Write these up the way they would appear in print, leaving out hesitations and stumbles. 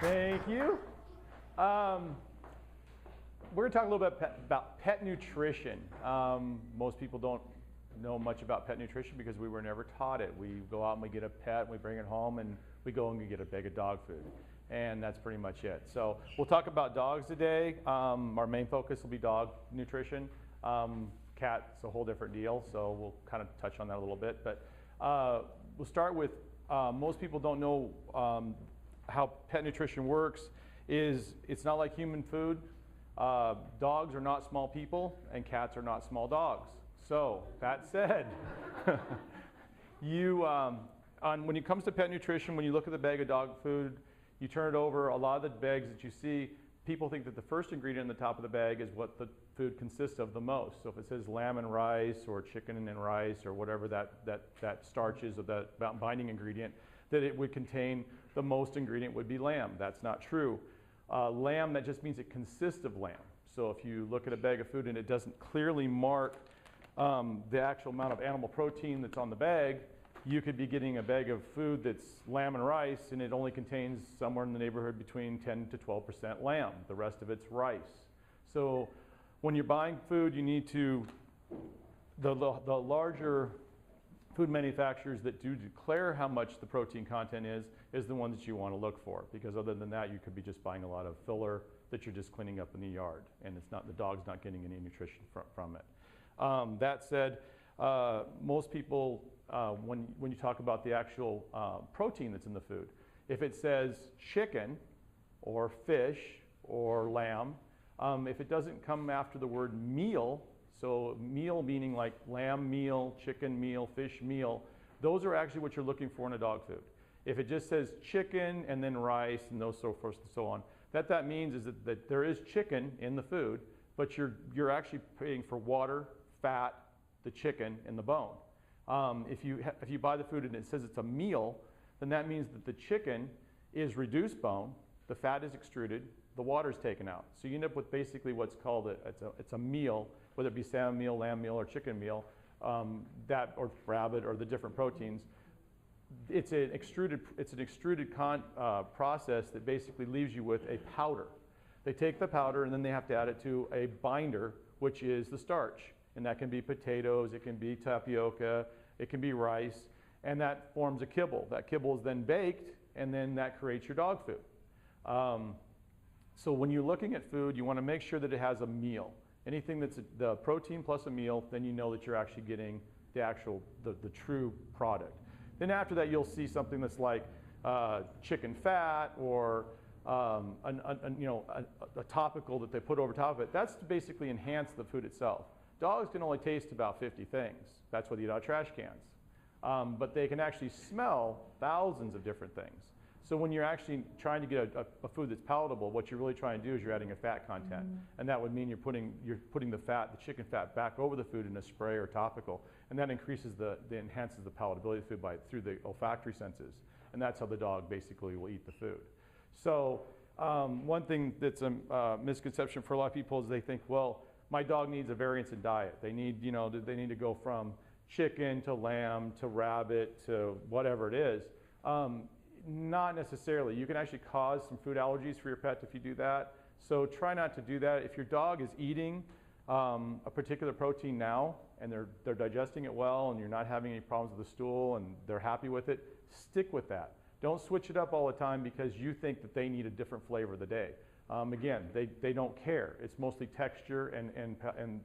Thank you. We're going to talk a little bit about pet nutrition. Most people don't know much about pet nutrition because we were never taught it. We go out and we get a pet, and we bring it home, and we go and we get a bag of dog food. And that's pretty much it. So we'll talk about dogs today. Our main focus will be dog nutrition. Cat's a whole different deal, so we'll kind of touch on that a little bit. But we'll start with, most people don't know how pet nutrition works. It's not like human food. Dogs are not small people, and cats are not small dogs. So that said, when it comes to pet nutrition, when you look at the bag of dog food, you turn it over, a lot of the bags that you see, people think that the first ingredient on the top of the bag is what the food consists of the most. So if it says lamb and rice or chicken and rice or whatever that starch is, or that binding ingredient, that it would contain the most ingredient would be lamb. That's not true. Lamb, that just means it consists of lamb. So if you look at a bag of food and it doesn't clearly mark the actual amount of animal protein that's on the bag, you could be getting a bag of food that's lamb and rice, and it only contains somewhere in the neighborhood between 10 to 12% lamb. The rest of it's rice. So when you're buying food, you need to, the larger food manufacturers that do declare how much the protein content is the one that you want to look for, because other than that, you could be just buying a lot of filler that you're just cleaning up in the yard, and it's not, the dog's not getting any nutrition from it. That said, most people, when you talk about the actual protein that's in the food, if it says chicken or fish or lamb, if it doesn't come after the word meal, so meal meaning like lamb meal, chicken meal, fish meal, those are actually what you're looking for in a dog food. If it just says chicken and then rice and those so forth and so on, that means is that there is chicken in the food, but you're actually paying for water, fat, the chicken, and the bone. If you buy the food and it says it's a meal, then that means that the chicken is reduced bone, the fat is extruded, the water is taken out. So you end up with basically what's called it's a meal, whether it be salmon meal, lamb meal, or chicken meal, or rabbit, or the different proteins. It's an extruded process that basically leaves you with a powder. They take the powder and then they have to add it to a binder, which is the starch. And that can be potatoes, it can be tapioca, it can be rice, and that forms a kibble. That kibble is then baked, and then that creates your dog food. So when you're looking at food, you want to make sure that it has a meal. Anything that's the protein plus a meal, then you know that you're actually getting the true product. Then after that, you'll see something that's like chicken fat or a topical that they put over top of it. That's to basically enhance the food itself. Dogs can only taste about 50 things. That's why they eat out of trash cans. But they can actually smell thousands of different things. So when you're actually trying to get a food that's palatable, what you're really trying to do is you're adding a fat content. And that would mean you're putting the fat, the chicken fat, back over the food in a spray or topical. And that enhances the palatability of the food through the olfactory senses. And that's how the dog basically will eat the food. So one thing that's a misconception for a lot of people is they think, well, my dog needs a variance in diet. They need to go from chicken to lamb to rabbit to whatever it is. Not necessarily. You can actually cause some food allergies for your pet if you do that. So try not to do that. If your dog is eating a particular protein now and they're digesting it well and you're not having any problems with the stool and they're happy with it, stick with that. Don't switch it up all the time because you think that they need a different flavor of the day. Again, they don't care. It's mostly texture and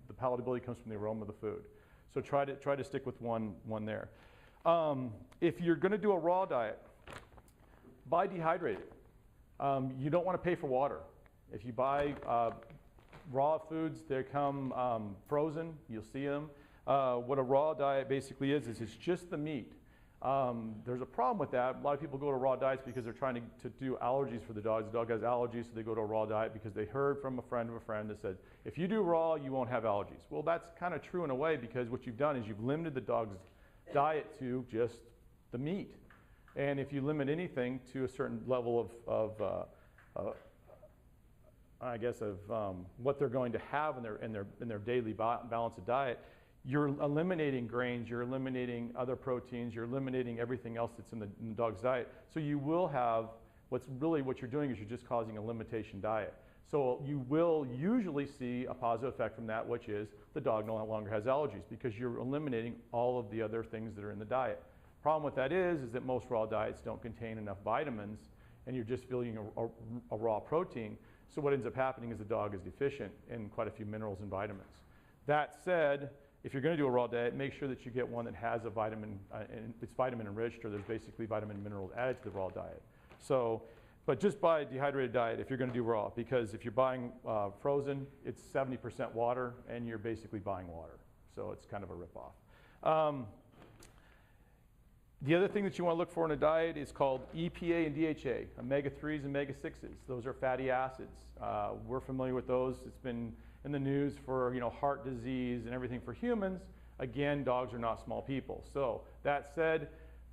the palatability comes from the aroma of the food. So try to stick with one there. If you're going to do a raw diet, buy dehydrated. You don't want to pay for water. If you buy raw foods, they come frozen. You'll see them. What a raw diet basically is it's just the meat. There's a problem with that. A lot of people go to raw diets because they're trying to do allergies for the dogs. The dog has allergies, so they go to a raw diet because they heard from a friend of a friend that said, if you do raw, you won't have allergies. Well, that's kind of true in a way because what you've done is you've limited the dog's diet to just the meat. And if you limit anything to a certain level of what they're going to have in their daily balance of diet, you're eliminating grains, you're eliminating other proteins, you're eliminating everything else that's in the dog's diet. So you will have What you're doing is you're just causing a limitation diet. So you will usually see a positive effect from that, which is the dog no longer has allergies because you're eliminating all of the other things that are in the diet. Problem with that is that most raw diets don't contain enough vitamins, and you're just feeding a raw protein. So what ends up happening is the dog is deficient in quite a few minerals and vitamins. That said, if you're going to do a raw diet, make sure that you get one that has a vitamin, and it's vitamin enriched, or there's basically vitamin and minerals added to the raw diet. So, but just buy a dehydrated diet if you're going to do raw, because if you're buying frozen, it's 70% water, and you're basically buying water. So it's kind of a ripoff. The other thing that you want to look for in a diet is called EPA and DHA, omega-3s and omega-6s. Those are fatty acids. We're familiar with those. It's been in the news for heart disease and everything for humans. Again, dogs are not small people. So that said,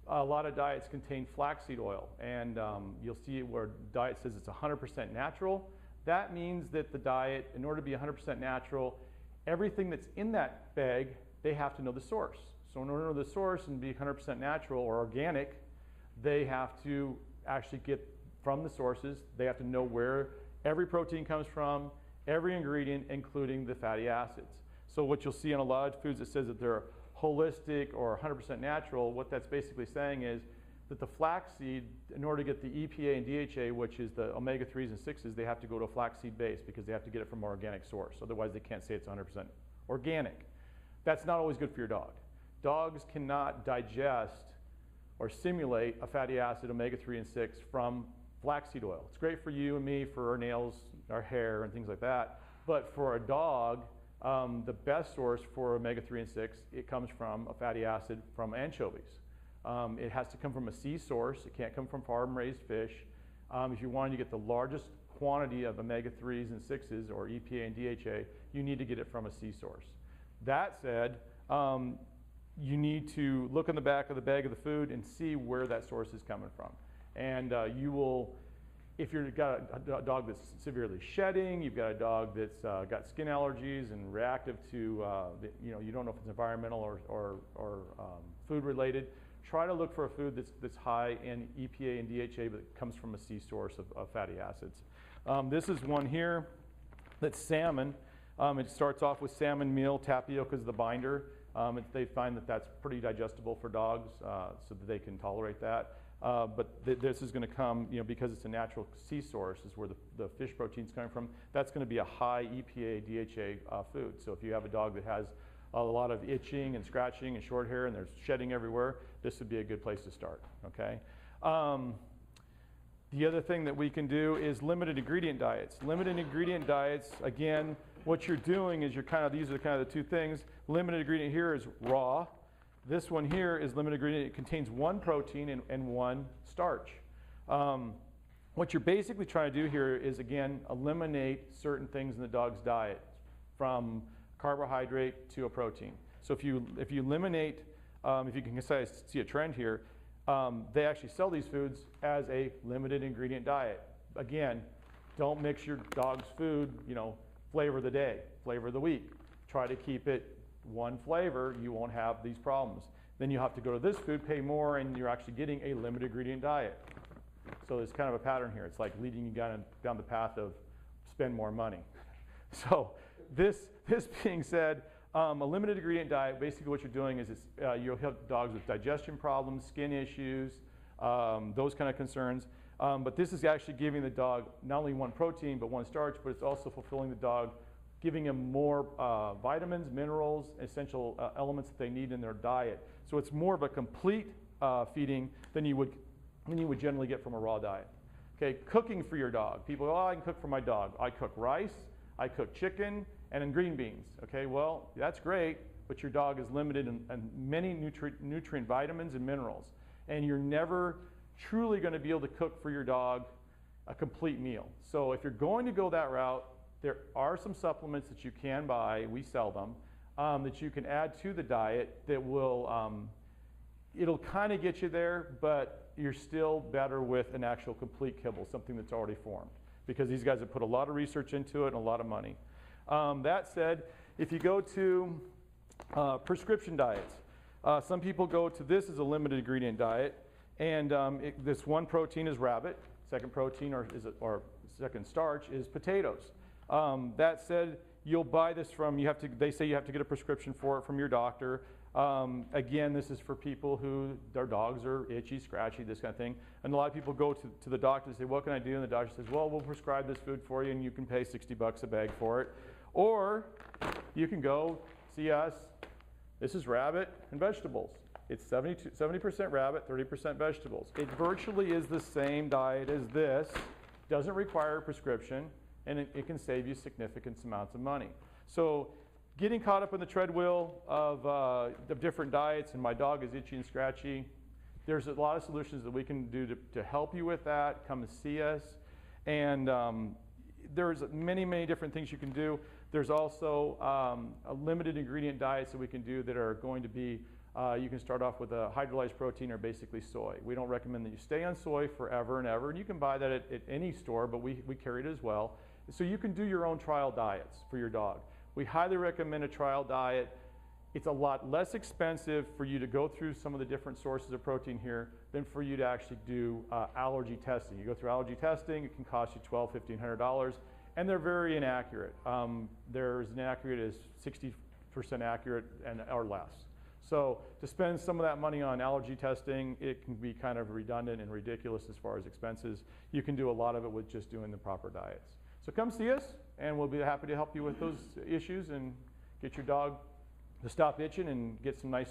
a lot of diets contain flaxseed oil, and you'll see where diet says it's 100% natural. That means that the diet, in order to be 100% natural, everything that's in that bag, they have to know the source. So in order to know the source and be 100% natural or organic, they have to actually get from the sources. They have to know where every protein comes from, every ingredient, including the fatty acids. So what you'll see in a lot of foods that says that they're holistic or 100% natural, what that's basically saying is that the flaxseed, in order to get the EPA and DHA, which is the omega-3s and 6s, they have to go to a flaxseed base because they have to get it from an organic source. Otherwise, they can't say it's 100% organic. That's not always good for your dog. Dogs cannot digest or simulate a fatty acid, omega-3 and 6, from flaxseed oil. It's great for you and me, for our nails, our hair, and things like that. But for a dog, the best source for omega-3 and 6, it comes from a fatty acid from anchovies. It has to come from a sea source. It can't come from farm-raised fish. If you want to get the largest quantity of omega-3s and 6s, or EPA and DHA, you need to get it from a sea source. That said, you need to look on the back of the bag of the food and see where that source is coming from. And you will, if you've got a dog that's severely shedding, you've got a dog that's got skin allergies and reactive to, you don't know if it's environmental or food related, try to look for a food that's high in EPA and DHA but comes from a sea source of fatty acids. This is one here that's salmon. It starts off with salmon meal. Tapioca is the binder. They find that that's pretty digestible for dogs, so that they can tolerate that. But this is going to come, because it's a natural sea source, is where the fish protein's coming from. That's going to be a high EPA, DHA food. So if you have a dog that has a lot of itching and scratching and short hair and there's shedding everywhere, this would be a good place to start. Okay. The other thing that we can do is limited ingredient diets. Limited ingredient diets, again, what you're doing is these are kind of the two things. Limited ingredient here is raw. This one here is limited ingredient. It contains one protein and one starch. What you're basically trying to do here is, again, eliminate certain things in the dog's diet, from carbohydrate to a protein. So if you eliminate, if you can see a trend here, they actually sell these foods as a limited ingredient diet. Again, don't mix your dog's food, flavor of the day, flavor of the week. Try to keep it one flavor, you won't have these problems. Then you have to go to this food, pay more, and you're actually getting a limited ingredient diet. So there's kind of a pattern here. It's like leading you down the path of spend more money. So this being said, a limited ingredient diet, basically what you're doing is you'll have dogs with digestion problems, skin issues, those kind of concerns. But this is actually giving the dog not only one protein but one starch, but it's also fulfilling the dog, giving them more vitamins, minerals, essential elements that they need in their diet. So it's more of a complete feeding than you would generally get from a raw diet. Okay, cooking for your dog. People go, I can cook for my dog. I cook rice, I cook chicken, and in green beans. Okay, well, that's great, but your dog is limited in many nutrient vitamins and minerals. And you're never truly going to be able to cook for your dog a complete meal. So if you're going to go that route, there are some supplements that you can buy, we sell them, that you can add to the diet that will, it'll kind of get you there, but you're still better with an actual complete kibble, something that's already formed, because these guys have put a lot of research into it and a lot of money. That said, if you go to prescription diets, some people go to this as a limited ingredient diet, and this one protein is rabbit. It's second protein or second starch is potatoes. That said, you'll buy this from, they say you have to get a prescription for it from your doctor. Again, this is for people who, their dogs are itchy, scratchy, this kind of thing. And a lot of people go to the doctor and say, what can I do? And the doctor says, well, we'll prescribe this food for you and you can pay $60 a bag for it. Or you can go see us. This is rabbit and vegetables. It's 70% rabbit, 30% vegetables. It virtually is the same diet as this. Doesn't require a prescription, and it can save you significant amounts of money. So getting caught up in the treadmill of different diets, and my dog is itchy and scratchy, there's a lot of solutions that we can do to help you with that. Come and see us. And there's many, many different things you can do. There's also a limited ingredient diets that we can do that are going to be, you can start off with a hydrolyzed protein or basically soy. We don't recommend that you stay on soy forever and ever, and you can buy that at any store, but we carry it as well. So you can do your own trial diets for your dog. We highly recommend a trial diet. It's a lot less expensive for you to go through some of the different sources of protein here than for you to actually do allergy testing. You go through allergy testing, it can cost you $1,200, $1,500, and they're very inaccurate. They're as inaccurate as 60% accurate or less. So to spend some of that money on allergy testing, it can be kind of redundant and ridiculous as far as expenses. You can do a lot of it with just doing the proper diets. So come see us, and we'll be happy to help you with those issues and get your dog to stop itching and get some nice,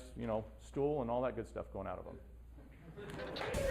stool and all that good stuff going out of them.